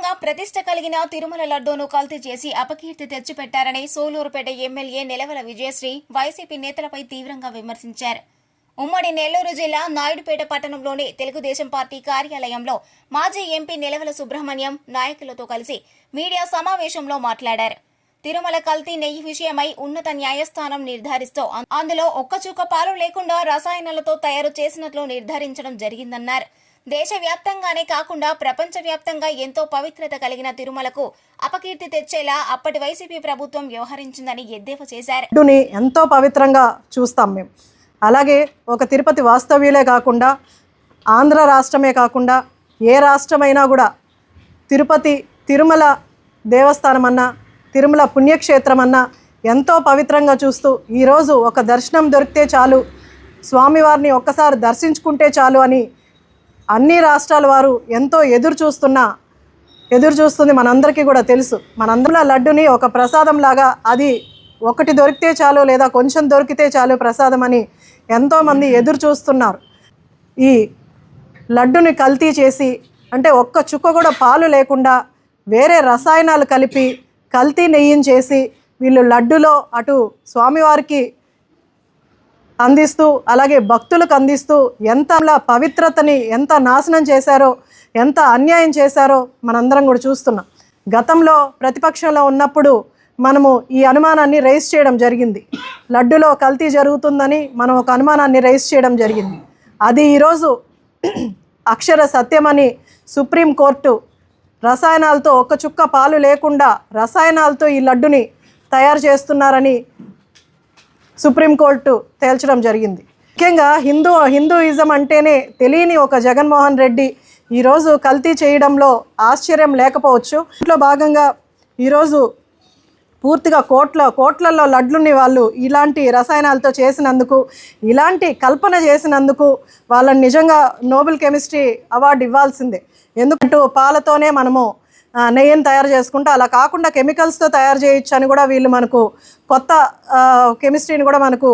దేశవ్యాప్తంగా ప్రతిష్ట కలిగిన తిరుమల లడ్డూను కల్తీ చేసి అపకీర్తి తెచ్చిపెట్టారని సోలూరుపేట ఎమ్మెల్యే నిలవల విజయశ్రీ వైసీపీ నేతలపై తీవ్రంగా విమర్శించారు. ఉమ్మడి నెల్లూరు జిల్లా నాయుడుపేట పట్టణంలోని తెలుగుదేశం పార్టీ కార్యాలయంలో మాజీ ఎంపీ నిలవల సుబ్రహ్మణ్యం నాయకులతో కలిసి మీడియా సమావేశంలో మాట్లాడారు. తిరుమల కల్తీ నెయ్యి విషయమై ఉన్నత న్యాయస్థానం నిర్ధారిస్తూ అందులో ఒక్కచుక్క పాలు లేకుండా రసాయనాలతో తయారు చేసినట్లు నిర్ధారించడం జరిగిందన్నారు. దేశవ్యాప్తంగానే కాకుండా ప్రపంచవ్యాప్తంగా ఎంతో పవిత్రత కలిగిన తిరుమలకు అపకీర్తి తెచ్చేలా అప్పటి వైసీపీ ప్రభుత్వం వ్యవహరించిందని ఎద్దేవా చేశారు. ఎంతో పవిత్రంగా చూస్తాం మేము. అలాగే ఒక తిరుపతి వాస్తవ్యులే కాకుండా ఆంధ్ర రాష్ట్రమే కాకుండా ఏ రాష్ట్రమైనా కూడా తిరుమల దేవస్థానం అన్నా తిరుమల పుణ్యక్షేత్రం అన్నా ఎంతో పవిత్రంగా చూస్తూ ఈరోజు ఒక దర్శనం దొరికితే చాలు, స్వామివారిని ఒక్కసారి దర్శించుకుంటే చాలు అని అన్ని రాష్ట్రాల వారు ఎంతో ఎదురు చూస్తుంది మనందరికీ కూడా తెలుసు. మనందరిలో లడ్డుని ఒక ప్రసాదం లాగా అది ఒకటి దొరికితే చాలు లేదా కొంచెం దొరికితే చాలు ప్రసాదం అని ఎంతోమంది ఎదురు చూస్తున్నారు. ఈ లడ్డుని కల్తీ చేసి అంటే ఒక్క చుక్క కూడా పాలు లేకుండా వేరే రసాయనాలు కలిపి కల్తీ నెయ్యిని చేసి వీళ్ళు లడ్డులో అటు స్వామివారికి అందిస్తూ అలాగే భక్తులకు అందిస్తూ ఎంత పవిత్రతని ఎంత నాశనం చేశారో, ఎంత అన్యాయం చేశారో మనందరం కూడా చూస్తున్నాం. గతంలో ప్రతిపక్షంలో ఉన్నప్పుడు మనము ఈ అనుమానాన్ని రైజ్ చేయడం జరిగింది. లడ్డులో కల్తీ జరుగుతుందని మనం ఒక అనుమానాన్ని రైజ్ చేయడం జరిగింది. అది ఈరోజు అక్షర సత్యమని సుప్రీంకోర్టు రసాయనాలతో ఒక్క చుక్క పాలు లేకుండా రసాయనాలతో ఈ లడ్డుని తయారు చేస్తున్నారని సుప్రీంకోర్టు తేల్చడం జరిగింది. ముఖ్యంగా హిందూయిజం అంటేనే తెలియని ఒక జగన్మోహన్ రెడ్డి ఈరోజు కల్తీ చేయడంలో ఆశ్చర్యం లేకపోవచ్చు. ఇంట్లో భాగంగా ఈరోజు పూర్తిగా కోట్లలో లడ్లుని వాళ్ళు ఇలాంటి రసాయనాలతో చేసినందుకు, ఇలాంటి కల్పన చేసినందుకు వాళ్ళని నిజంగా నోబెల్ కెమిస్ట్రీ అవార్డు ఇవ్వాల్సిందే. ఎందుకంటూ పాలతోనే మనము నెయ్యిని తయారు చేసుకుంటే అలా కాకుండా కెమికల్స్తో తయారు చేయొచ్చు అని కూడా వీళ్ళు మనకు కొత్త కెమిస్ట్రీని కూడా మనకు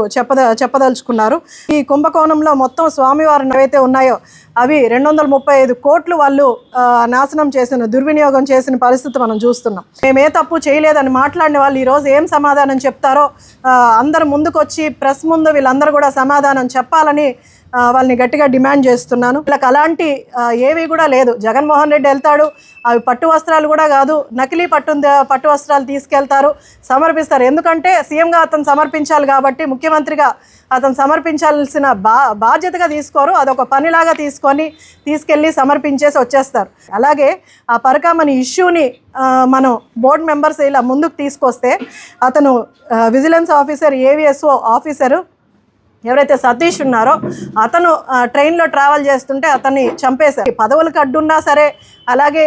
చెప్పదలుచుకున్నారు. ఈ కుంభకోణంలో మొత్తం స్వామివారు ఏవైతే ఉన్నాయో అవి 235 కోట్లు వాళ్ళు నాశనం చేసిన దుర్వినియోగం చేసిన పరిస్థితి మనం చూస్తున్నాం. మేమే తప్పు చేయలేదని మాట్లాడిన వాళ్ళు ఈరోజు ఏం సమాధానం చెప్తారో అందరు ముందుకొచ్చి ప్రెస్ ముందు వీళ్ళందరూ కూడా సమాధానం చెప్పాలని వాళ్ళని గట్టిగా డిమాండ్ చేస్తున్నాను. వీళ్ళకి అలాంటి ఏవి కూడా లేదు. జగన్మోహన్ రెడ్డి వెళ్తాడు, అవి పట్టు వస్త్రాలు కూడా కాదు, నకిలీ పట్టు వస్త్రాలు తీసుకెళ్తారు, సమర్పిస్తారు. ఎందుకంటే సీఎంగా అతను సమర్పించాలి కాబట్టి, ముఖ్యమంత్రిగా అతను సమర్పించాల్సిన బాధ్యతగా తీసుకోరు, అదొక పనిలాగా తీసుకెళ్ళి సమర్పించేసి వచ్చేస్తారు. అలాగే ఆ పరకామణి ఇష్యూని మనం బోర్డు మెంబర్స్ ఇలా ముందుకు తీసుకొస్తే అతను విజిలెన్స్ ఆఫీసర్ ఏవిఎస్ఓ ఆఫీసరు ఎవరైతే సతీష్ ఉన్నారో అతను ట్రైన్లో ట్రావెల్ చేస్తుంటే అతన్ని చంపేశారు. పదవులకు అడ్డున్నా సరే, అలాగే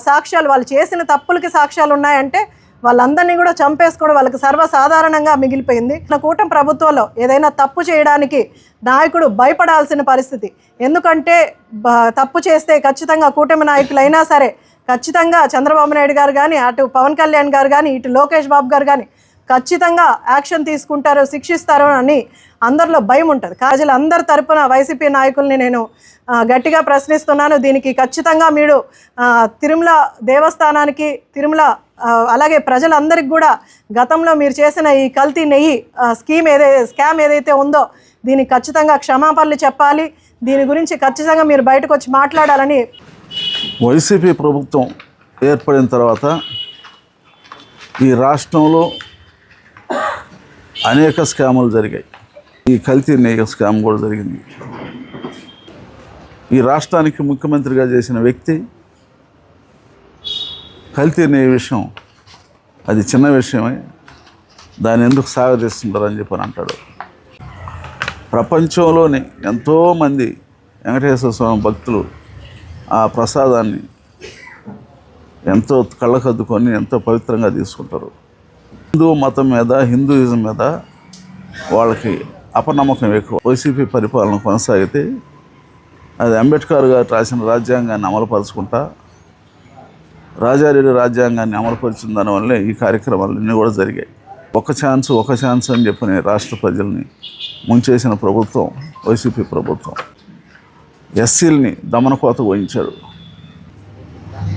సాక్ష్యాలు వాళ్ళు చేసిన తప్పులకి సాక్ష్యాలు ఉన్నాయంటే వాళ్ళందరినీ కూడా చంపేసుకోవడం వాళ్ళకి సర్వసాధారణంగా మిగిలిపోయింది. కూటమి ప్రభుత్వంలో ఏదైనా తప్పు చేయడానికి నాయకుడు భయపడాల్సిన పరిస్థితి. ఎందుకంటే తప్పు చేస్తే ఖచ్చితంగా కూటమి నాయకులైనా సరే ఖచ్చితంగా చంద్రబాబు నాయుడు గారు కానీ, అటు పవన్ కళ్యాణ్ గారు కానీ, ఇటు లోకేష్ బాబు గారు కానీ ఖచ్చితంగా యాక్షన్ తీసుకుంటారు, శిక్షిస్తారు అని అందరిలో భయం ఉంటుంది. ప్రజలందరి తరపున వైసీపీ నాయకుల్ని నేను గట్టిగా ప్రశ్నిస్తున్నాను. దీనికి ఖచ్చితంగా మీరు తిరుమల దేవస్థానానికి, తిరుమల అలాగే ప్రజలందరికీ కూడా గతంలో మీరు చేసిన ఈ కల్తీ నెయ్యి స్కామ్ ఏదైతే ఉందో దీనికి ఖచ్చితంగా క్షమాపణలు చెప్పాలి. దీని గురించి ఖచ్చితంగా మీరు బయటకు వచ్చి మాట్లాడాలని. వైసీపీ ప్రభుత్వం ఏర్పడిన తర్వాత ఈ రాష్ట్రంలో అనేక స్కాములు జరిగాయి. ఈ కల్తీ నెయ్యి స్కామ్ కూడా జరిగింది. ఈ రాష్ట్రానికి ముఖ్యమంత్రిగా చేసిన వ్యక్తి కల్తీ నెయ్యి విషయం అది చిన్న విషయమే, దాన్ని ఎందుకు సాగదీస్తుంటారని చెప్పని అంటాడు. ప్రపంచంలోని ఎంతోమంది వెంకటేశ్వర స్వామి భక్తులు ఆ ప్రసాదాన్ని ఎంతో కళ్ళకద్దుకొని ఎంతో పవిత్రంగా తీసుకుంటారు. హిందూ మతం మీద, హిందూయిజం మీద వాళ్ళకి అపనమ్మకం ఎక్కువ. వైసీపీ పరిపాలన కొనసాగితే అది అంబేద్కర్ గారు రాసిన రాజ్యాంగాన్ని అమలుపరుచుకుంటా, రాజారెడ్డి రాజ్యాంగాన్ని అమలుపరిచిన దానివల్లే ఈ కార్యక్రమాలన్నీ కూడా జరిగాయి. ఒక ఛాన్స్ అని చెప్పని రాష్ట్ర ప్రజల్ని ముంచేసిన ప్రభుత్వం వైసీపీ ప్రభుత్వం. ఎస్సీలని దమనకోత వహించాడు.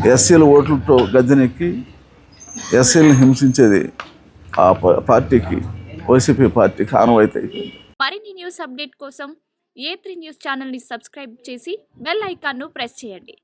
ఎస్సీల ఓట్లతో గద్దెనెక్కి ఎస్సీలను హింసించేది ఆ పార్టీకి, వైసీపీ పార్టీకి ఆనవాయితీ అయిపోయింది. మరిన్ని న్యూస్ అప్డేట్ కోసం A3 న్యూస్ ఛానల్ని సబ్స్క్రైబ్ చేసి బెల్ ఐకాన్ను ప్రెస్ చేయండి.